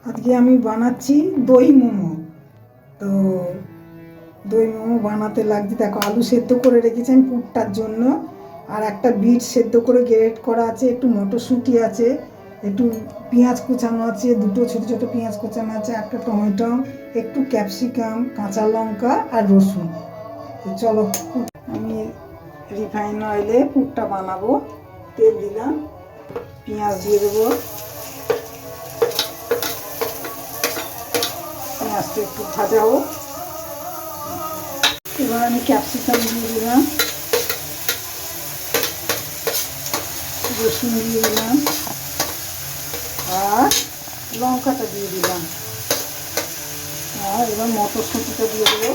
আজকে আমি বানাচ্ছি দই মোমো। তো দই মোমো বানাতে লাগছে, দেখো আলু সেদ্ধ করে রেখেছি আমি পুরটার জন্য, আর একটা বিট সেদ্ধ করে গ্রেট করা আছে, একটু মটরশুঁটি আছে, একটু পেঁয়াজ কুচানো আছে, দুটো ছোটো ছোটো পেঁয়াজ কুচানো আছে, একটা টমেটো, একটু ক্যাপসিকাম, কাঁচা লঙ্কা আর রসুন। তো চলো আমি রিফাইন অয়েলে পুরটা বানাবো। তেল দিলাম, পেঁয়াজ দিয়ে দেবো, পেঁয়াজটা একটু ভাজা হোক। এবার আমি ক্যাপসিকাম দিয়ে দিলাম, রসুন দিয়ে দিলাম আর লঙ্কাটা দিয়ে দিলাম, আর এবার মটরশুঁটিটা দিয়ে দেবো।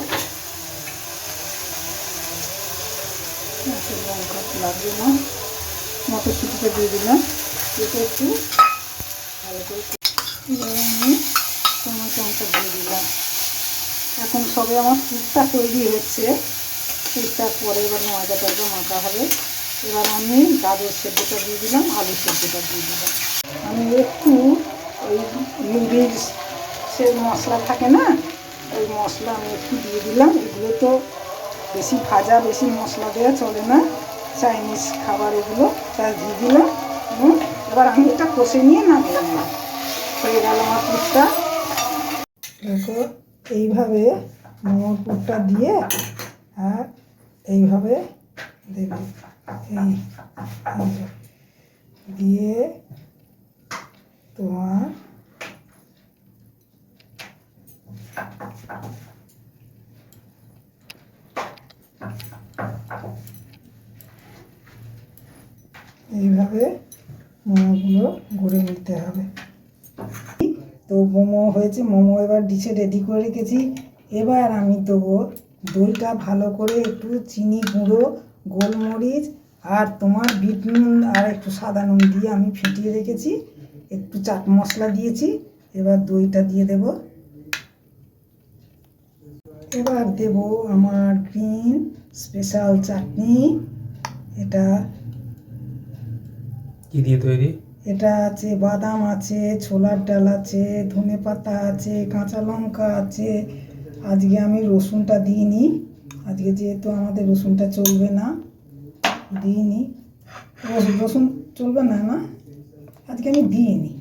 লঙ্কা লাগবে না, মটরশুঁটিটা দিয়ে দিলাম। এটা একটু ভালো করে এবার আমি টমেটোটা দিয়ে দিলাম। এখন সবে আমার পুরটা তৈরি হচ্ছে, পুরটার পরে এবার ময়দাটা মাখা হবে। এবার আমি গাজর সেদ্ধটা দিয়ে দিলাম, আলু সেদ্ধটা দিয়ে দিলাম। আমি একটু ওই নুডলসের মশলা থাকে না, ওই মশলা আমি একটু দিয়ে দিলাম। এগুলো তো বেশি ভাজা, বেশি মশলা দেওয়া চলে না, চাইনিজ খাবার এগুলো, তা দিয়ে দিলাম। এবার আমি এটা কষে নিয়ে নামিয়ে নিলাম। হয়ে গেল আমার পুরটা। দেখো এইভাবে মোমোর পুরটা দিয়ে আর এইভাবে দেবে, এই দিয়ে তোমার এইভাবে মোমোগুলো গড়ে নিতে হবে। তো মোমো হয়েছে, মোমো এবার ডিশে রেডি করে রেখেছি। এবার আমি দেবো দইটা ভালো করে, একটু চিনি গুঁড়ো, গোলমরিচ আর তোমার বিট নুন আর একটু সাদা নুন দিয়ে আমি ফেটিয়ে রেখেছি, একটু চাট মশলা দিয়েছি। এবার দইটা দিয়ে দেব। এবার দেব আমার গ্রিন স্পেশাল চাটনি। এটা কি দিয়ে তৈরি? এটা আছে বাদাম আছে, ছোলার ডাল আছে, ধনে পাতা আছে, কাঁচা লঙ্কা আছে। আজকে আমি রসুনটা দিইনি, আজকে যেহেতু আমাদের রসুনটা চলবে না, দিইনি। রসুন চলবে না, না আজকে আমি দিইনি,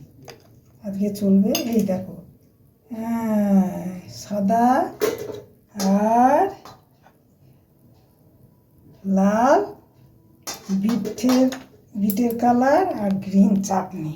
আজকে চলবে। এই দেখো, হ্যাঁ, সাদা আর লাল, বিটের কালার আর গ্রিন চাটনি।